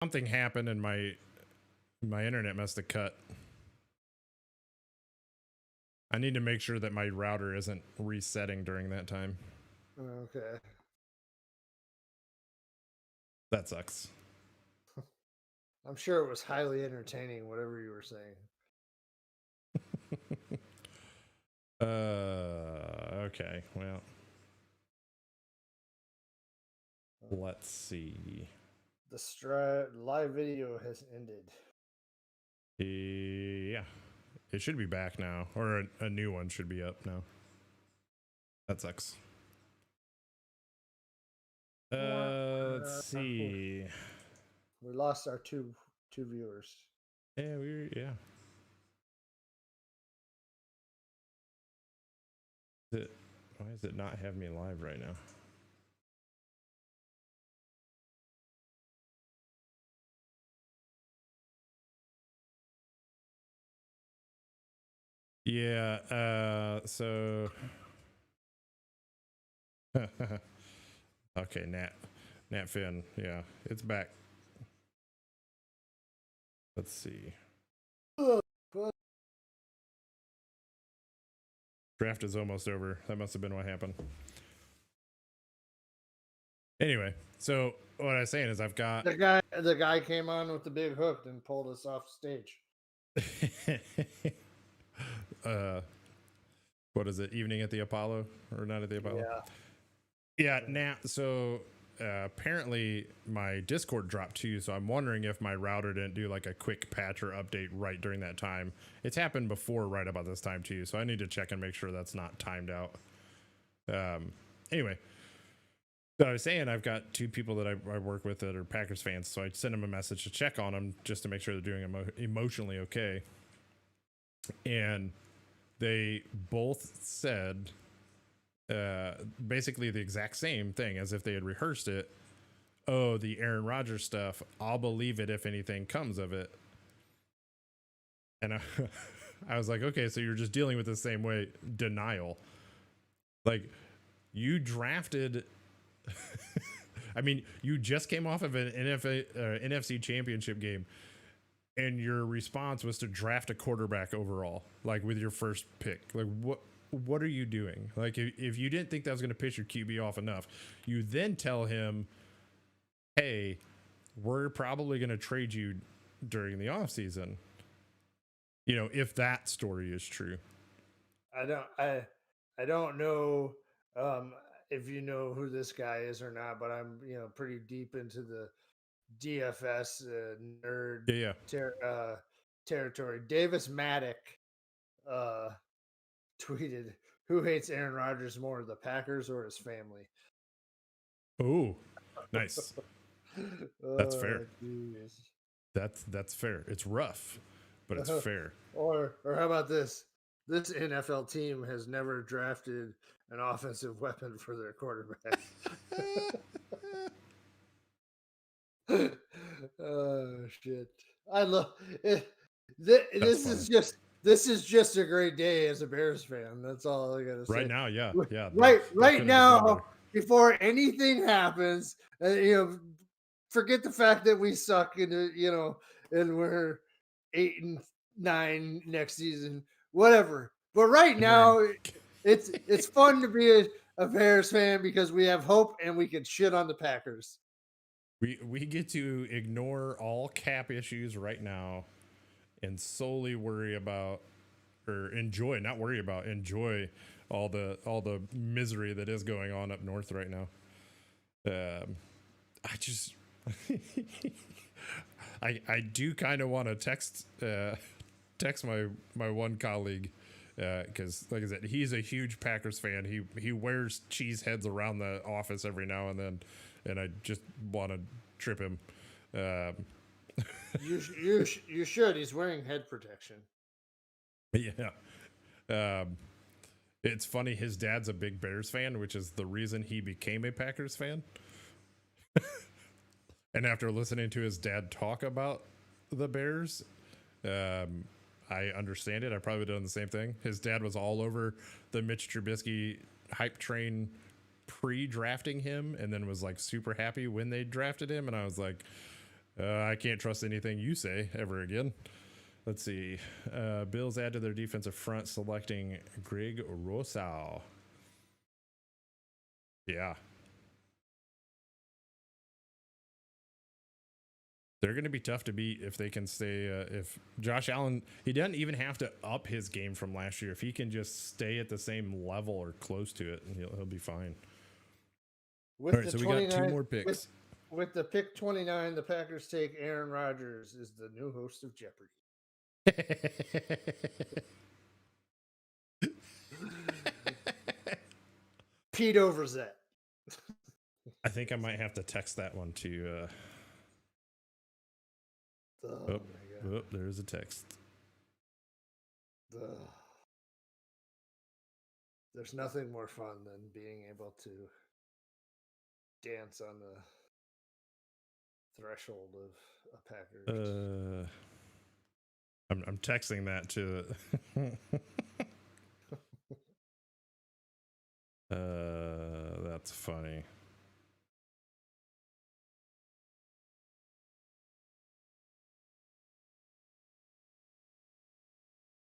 Something happened and my internet must have cut. I need to make sure that my router isn't resetting during that time. Okay. That sucks. I'm sure it was highly entertaining, whatever you were saying. Okay. Well, let's see. The live video has ended. Yeah. It should be back now, or a new one should be up now. That sucks. Let's see. We lost our two viewers. Yeah, why does it not have me live right now? Yeah, so okay, Nat Finn, yeah, it's back. Let's see. Draft is almost over. That must have been what happened. Anyway, so what I was saying is I've got the guy came on with the big hook and pulled us off stage. What is it? Evening at the Apollo or not at the Apollo? Yeah. Now, so apparently my Discord dropped too, so I'm wondering if my router didn't do like a quick patch or update right during that time. It's happened before right about this time too, so I need to check and make sure that's not timed out. Anyway, so I was saying I've got two people that I work with that are Packers fans, so I sent them a message to check on them just to make sure they're doing emotionally okay. And they both said basically the exact same thing as if they had rehearsed it. Oh, the Aaron Rodgers stuff, I'll believe it if anything comes of it. And I was like, okay, so you're just dealing with the same way, denial. Like, you drafted I mean, you just came off of an NFC championship game, and your response was to draft a quarterback overall, like with your first pick. Like, what are you doing? Like, if you didn't think that was going to piss your QB off enough, you then tell him, hey, we're probably going to trade you during the offseason. You know, if that story is true. I don't know if you know who this guy is or not, but I'm pretty deep into the DFS nerd territory. Davis Maddock tweeted, "Who hates Aaron Rodgers more, the Packers or his family?" Oh, nice. That's fair. Geez. That's fair. It's rough, but it's fair. Or how about this? This NFL team has never drafted an offensive weapon for their quarterback. Oh shit! I love it. This is just a great day as a Bears fan. That's all I gotta say. Right now, yeah. Right now, before anything happens, forget the fact that we suck and and we're 8-9 next season, whatever. But right now, it's fun to be a Bears fan because we have hope and we can shit on the Packers. We get to ignore all cap issues right now and solely worry about or enjoy, not worry about, enjoy all the misery that is going on up north right now. I just I do kind of want to text my one colleague because like I said, he's a huge Packers fan. He wears cheese heads around the office every now and then, and I just want to trip him. You should. He's wearing head protection. Yeah. It's funny. His dad's a big Bears fan, which is the reason he became a Packers fan. And after listening to his dad talk about the Bears, I understand it. I probably done the same thing. His dad was all over the Mitch Trubisky hype train pre-drafting him, and then was like super happy when they drafted him. And I was like, I can't trust anything you say ever again. Let's see. Bills add to their defensive front, selecting Greg Rousseau. Yeah. They're going to be tough to beat if they can stay. If Josh Allen, he doesn't even have to up his game from last year. If he can just stay at the same level or close to it, he'll be fine. With All right, so we got 2 more picks. With the pick 29, the Packers take Aaron Rodgers as the new host of Jeopardy. Pete Overzet. I think I might have to text that one to. Oh, there's a text. There's nothing more fun than being able to dance on the threshold of a Packers. I'm texting that to. That's funny.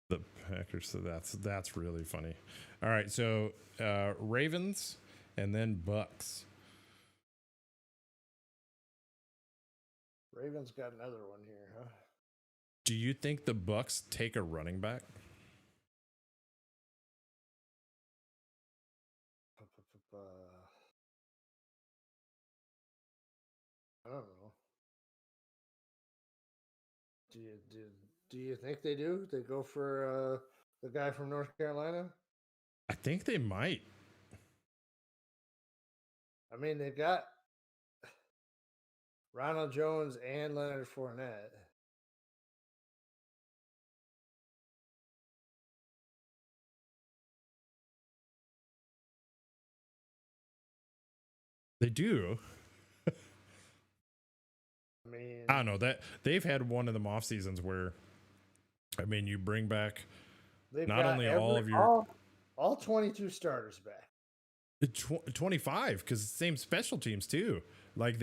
The Packers, so that's really funny. All right, so Ravens and then Bucks. Ravens got another one here, huh? Do you think the Bucks take a running back? I don't know. Do you think they do? They go for the guy from North Carolina? I think they might. I mean, they got Ronald Jones and Leonard Fournette. They do. I mean, I don't know that they've had one of them off seasons where, I mean, you bring back not only all of your all 22 starters back. 25 because it's the same special teams too. Like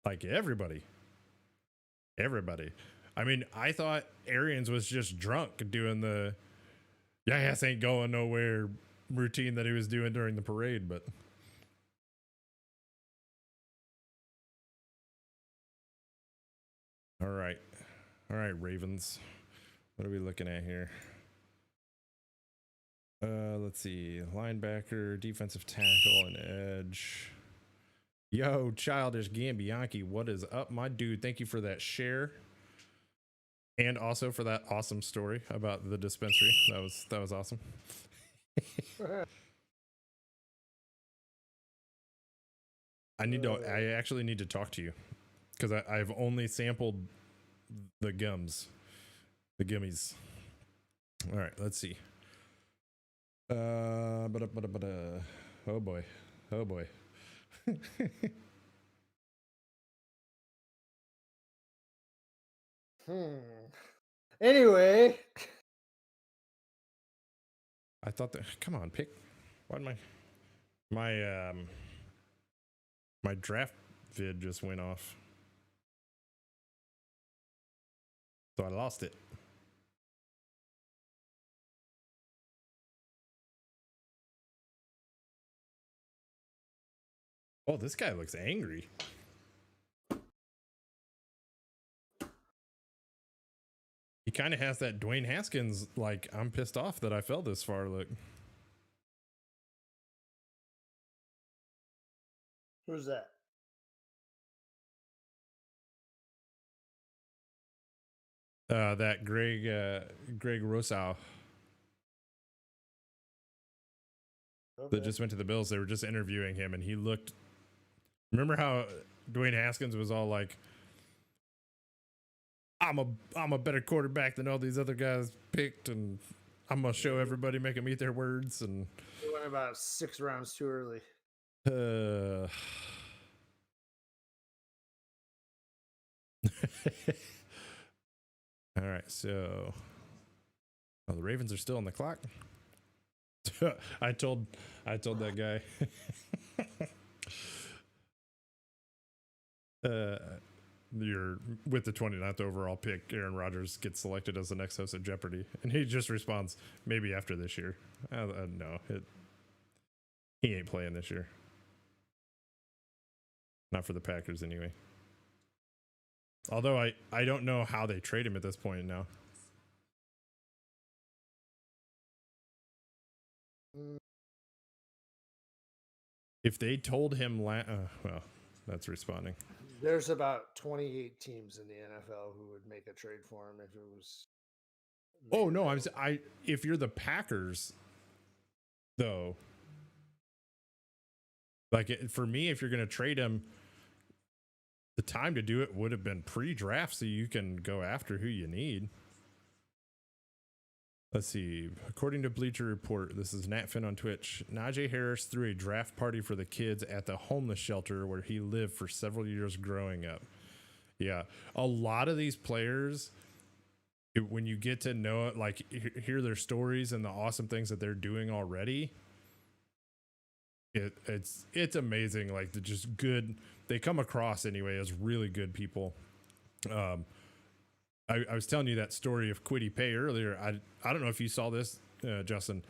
like everybody. I mean, I thought Arians was just drunk doing the ass ain't going nowhere routine that he was doing during the parade, but all right, Ravens. What are we looking at here? Let's see. Linebacker, defensive tackle, and edge. Yo, Childish Gambianchi, what is up, my dude? Thank you for that share. And also for that awesome story about the dispensary. That was awesome. I actually need to talk to you because I've only sampled the gummies. All right, let's see. Oh boy. Anyway, I thought that. Come on, pick. Why my draft vid just went off, so I lost it. Oh, this guy looks angry. He kind of has that Dwayne Haskins, like, I'm pissed off that I fell this far look. Who's that? That Greg Rousseau. Okay. That just went to the Bills. They were just interviewing him, and he looked. Remember how Dwayne Haskins was all like, I'm a better quarterback than all these other guys picked, and I'm gonna show everybody, make them eat their words. And he went about 6 rounds too early. All right, so the Ravens are still on the clock. I told that guy. You're with the 29th overall pick. Aaron Rodgers gets selected as the next host of Jeopardy, and he just responds, "Maybe after this year." No, he ain't playing this year. Not for the Packers, anyway. Although I don't know how they trade him at this point now. If they told him, well, that's responding. There's about 28 teams in the NFL who would make a trade for him if it was. Oh no, if you're the Packers, though, like for me, if you're going to trade him, the time to do it would have been pre-draft, so you can go after who you need. Let's see. According to Bleacher Report, this is Natfin on Twitch. Najee Harris threw a draft party for the kids at the homeless shelter where he lived for several years growing up. Yeah, a lot of these players, when you get to know it, like hear their stories and the awesome things that they're doing already, it's amazing. Like they're just good. They come across anyway as really good people. I was telling you that story of Kwity Paye earlier. I don't know if you saw this, Justin.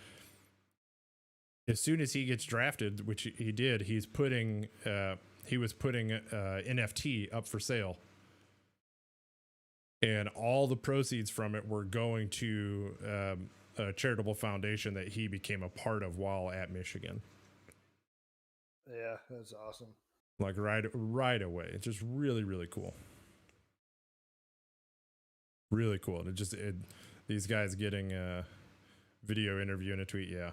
As soon as he gets drafted, which he did, he was putting NFT up for sale, and all the proceeds from it were going to a charitable foundation that he became a part of while at Michigan. Yeah, that's awesome. Like right away. It's just really, really cool. Really cool. And these guys getting a video interview and a tweet. Yeah.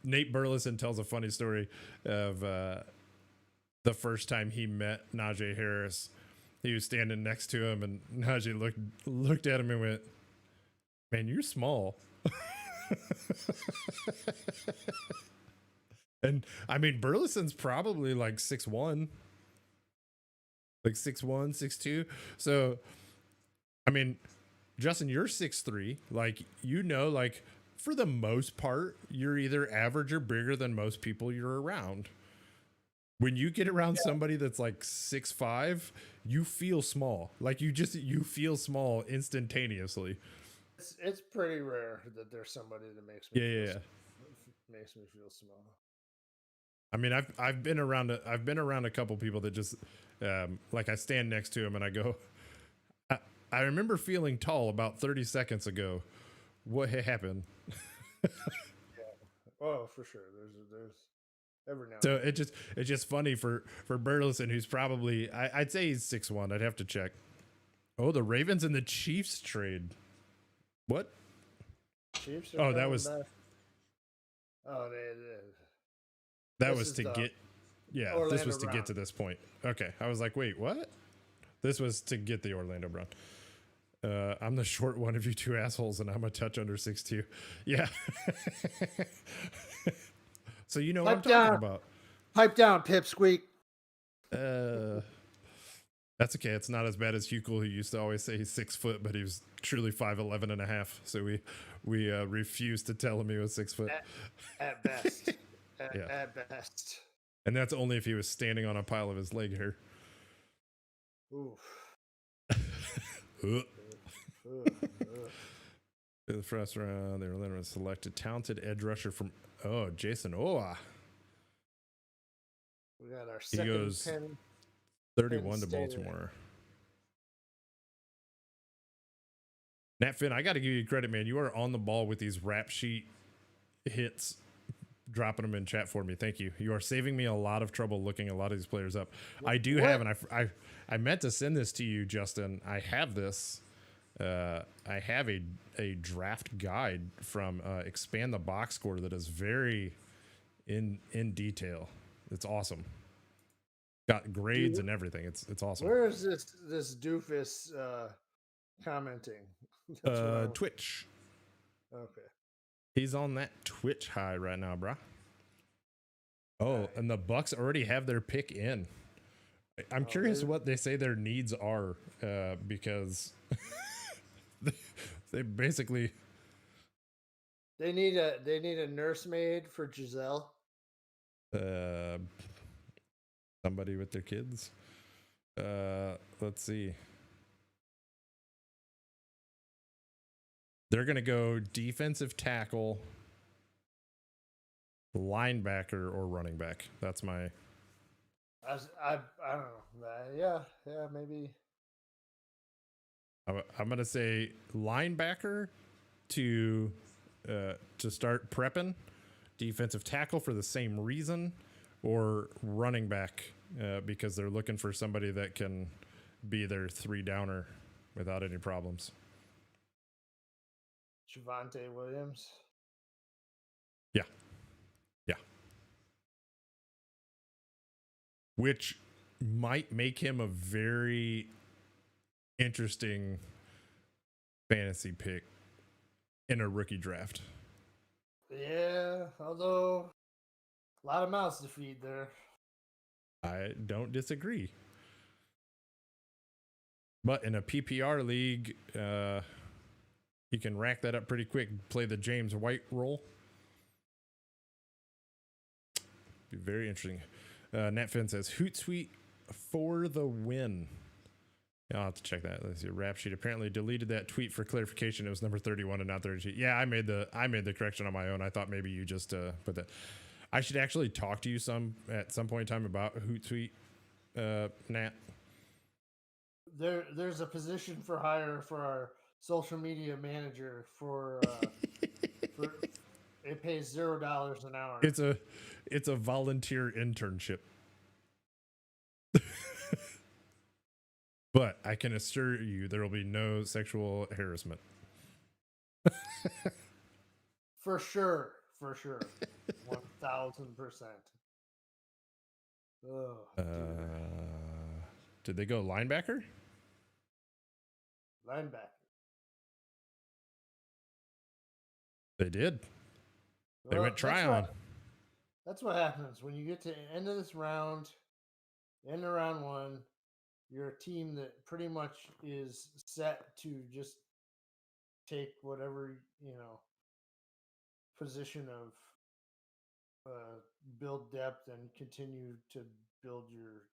Nate Burleson tells a funny story of the first time he met Najee Harris. He was standing next to him, and Najee looked at him and went, "Man, you're small." And I mean, Burleson's probably like 6'1", like 6'1", 6'2". So, I mean, Justin, you're 6'3". Like, like for the most part, you're either average or bigger than most people you're around. When you get around somebody that's like 6'5", you feel small. Like you feel small instantaneously. It's pretty rare that there's somebody that makes me feel small. I mean, I've been around a couple people that just like I stand next to him and I go, I remember feeling tall about 30 seconds ago. What happened? Yeah. Oh, for sure. There's every now. So it's just funny for Burleson, who's probably I'd say he's 6'1". I'd have to check. Oh, the Ravens and the Chiefs trade. What? Chiefs. Oh, that was. Back. Oh, that was to get. Yeah, Orlando this was to Brown. get to this point. Okay, I was like, wait, what? This was to get the Orlando Brown. I'm the short one of you two assholes, and I'm a touch under 6'2". Yeah. So you know what I'm talking about. Pipe down, Pipsqueak. That's okay. It's not as bad as Hukel, who used to always say he's 6 foot, but he was truly 5'11" and a half. So we refused to tell him he was 6 foot. At best. At best. And that's only if he was standing on a pile of his leg hair. Oof. In the first round, they were then selected talented edge rusher from Jason Owa. We got our he goes 31 to Baltimore. Nat Finn, I got to give you credit, man. You are on the ball with these rap sheet hits, dropping them in chat for me. Thank you. You are saving me a lot of trouble looking a lot of these players up. I do have, and I meant to send this to you, Justin. I have this. I have a draft guide from Expand the Box Score that is very in detail. It's awesome. Got grades and everything. It's awesome. Where is this doofus commenting? Twitch. Okay. He's on that Twitch high right now, bruh. Oh, and the Bucks already have their pick in. I'm curious what they say their needs are, because they basically they need a nursemaid for Giselle. somebody with their kids. Let's see. They're going to go defensive tackle, linebacker, or running back. That's my. I don't know. Yeah, maybe. I'm going to say linebacker to start prepping, defensive tackle for the same reason, or running back because they're looking for somebody that can be their 3-downer without any problems. Javonte Williams. Yeah. Which might make him a very interesting fantasy pick in a rookie draft. Yeah, although a lot of mouths to feed there. I don't disagree. But in a PPR league, you can rack that up pretty quick. Play the James White role. Be very interesting. Netfin says Hootsuite for the win. I'll have to check that. Let's see. Rap Sheet apparently deleted that tweet for clarification. It was number 31 and not 32. Yeah, I made the correction on my own. I thought maybe you just put that. I should actually talk to you at some point in time about Hootsuite, Nat. There's a position for hire for our social media manager for it pays $0 an hour. It's a volunteer internship. But I can assure you there will be no sexual harassment. For sure. 1000%. Oh, did they go linebacker? Linebacker. They did. They went try on. That's what happens when you get to the end of this round, end of round 1. You're a team that pretty much is set to just take whatever, position of build depth and continue to build your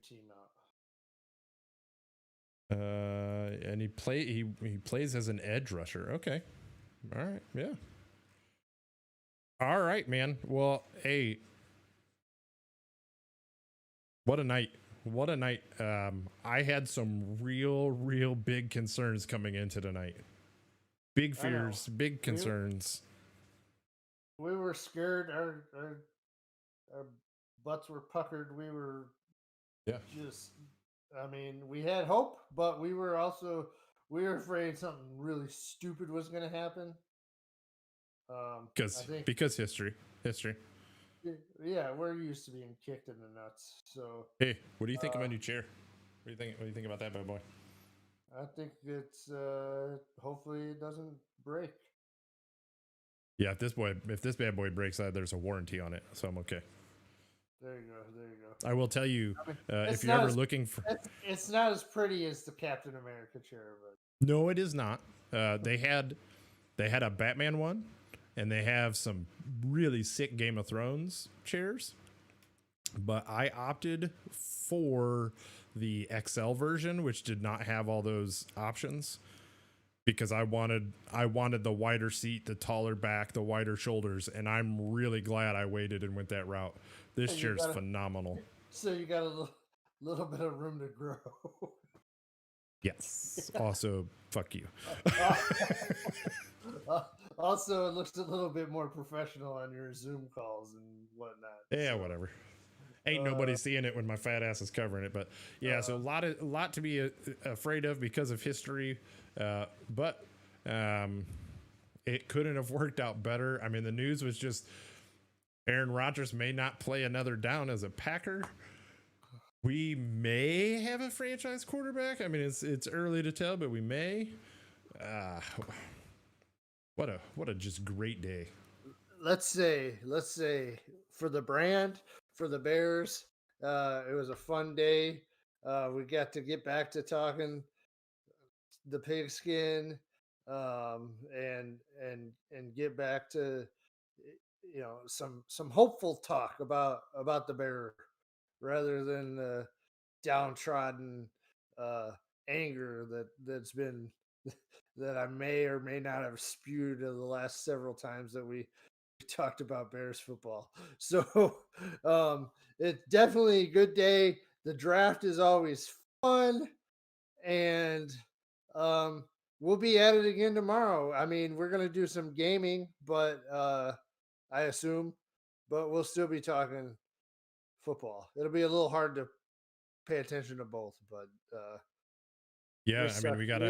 team out. And he plays as an edge rusher. Okay. All right. Yeah. All right, man. Well, hey, what a night. I had some real big concerns coming into tonight. Big fears, big concerns. We were scared. Our butts were puckered. We were just, we had hope, but we were afraid something really stupid was going to happen. Because history. Yeah, we're used to being kicked in the nuts. So hey, what do you think of my new chair? What do you think about that, bad boy? I think it's hopefully it doesn't break. Yeah, if this bad boy breaks, there's a warranty on it, so I'm okay. There you go. I will tell you, if you're ever looking for, it's not as pretty as the Captain America chair, but no, it is not. They had a Batman one. And they have some really sick Game of Thrones chairs. But I opted for the XL version, which did not have all those options. Because I wanted the wider seat, the taller back, the wider shoulders. And I'm really glad I waited and went that route. This chair's phenomenal. So you got a little bit of room to grow. Yes. Also, fuck you. Also, it looks a little bit more professional on your Zoom calls and whatnot. Yeah, whatever. Ain't nobody seeing it when my fat ass is covering it, but yeah. So a lot to be afraid of because of history, but it couldn't have worked out better. I mean, the news was just Aaron Rodgers may not play another down as a Packer. We may have a franchise quarterback. I mean, it's early to tell, but we may. What a just great day. Let's say for the brand, for the Bears, it was a fun day. We got to get back to talking the pigskin, and get back to some hopeful talk about the Bear rather than downtrodden anger that's been that I may or may not have spewed in the last several times that we talked about Bears football. So it's definitely a good day. The draft is always fun, and um, we'll be at it again tomorrow. I mean, we're gonna do some gaming, but I assume, but we'll still be talking football. It'll be a little hard to pay attention to both, but Yeah, I mean, we got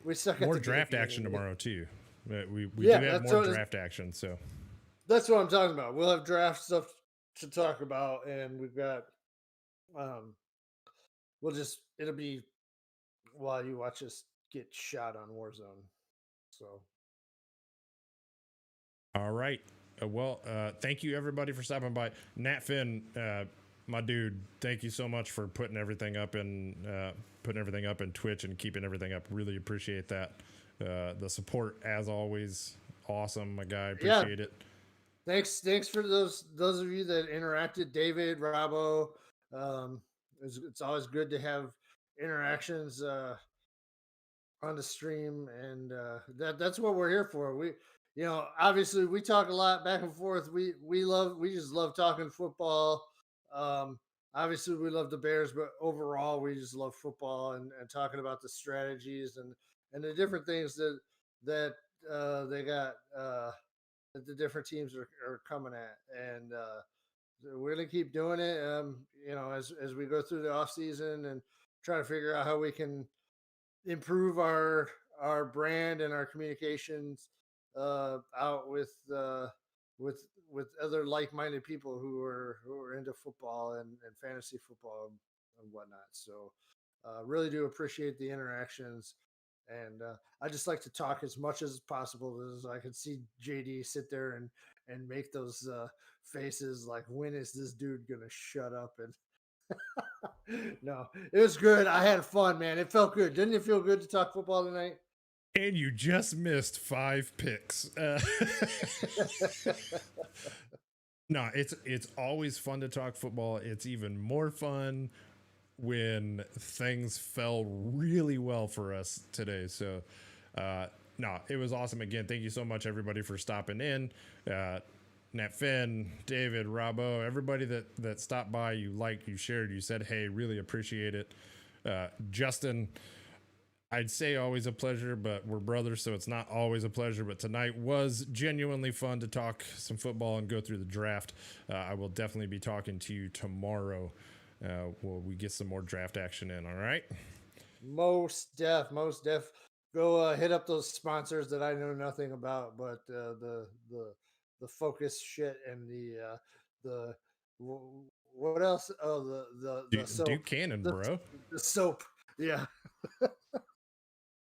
we suck at more the draft game, action man. tomorrow too. We Yeah, do have that's more what draft action, so that's what I'm talking about. We'll have draft stuff to talk about, and we've got we'll just it'll be while you watch us get shot on Warzone. So all right. Well, thank you everybody for stopping by. Nat Finn, my dude, thank you so much for putting everything up in Twitch and keeping everything up. Really appreciate that. The support as always, awesome, my guy. Appreciate it. Thanks for those of you that interacted, David, Robbo. It's always good to have interactions on the stream, and that's what we're here for. We, obviously we talk a lot back and forth. We just love talking football. Obviously we love the Bears, but overall we just love football and talking about the strategies and the different things that they got that the different teams are coming at, and we're gonna keep doing it. As we go through the off season and try to figure out how we can improve our brand and our communications out with other like-minded people who are into football and fantasy football and whatnot. So really do appreciate the interactions, and I just like to talk as much as possible. As I could see JD sit there and make those faces like, when is this dude gonna shut up? And no, it was good. I had fun, man. It felt good. Didn't it feel good to talk football tonight? And you just missed 5 picks. No, it's always fun to talk football. It's even more fun when things fell really well for us today. So, no, it was awesome. Again, thank you so much, everybody, for stopping in. Nat Finn, David, Robbo, everybody that stopped by, you liked, you shared, you said, hey, really appreciate it. Justin, I'd say always a pleasure, but we're brothers, so it's not always a pleasure. But tonight was genuinely fun to talk some football and go through the draft. I will definitely be talking to you tomorrow. We get some more draft action in. All right. Most def. Go hit up those sponsors that I know nothing about, but the focus shit and the what else? Oh, the soap. Duke Cannon, bro. The soap. Yeah.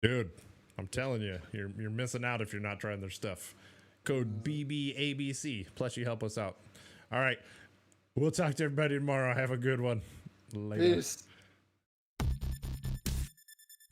Dude, I'm telling you, you're missing out if you're not trying their stuff. Code BBABC. Plus, you help us out. All right. We'll talk to everybody tomorrow. Have a good one. Later. Peace.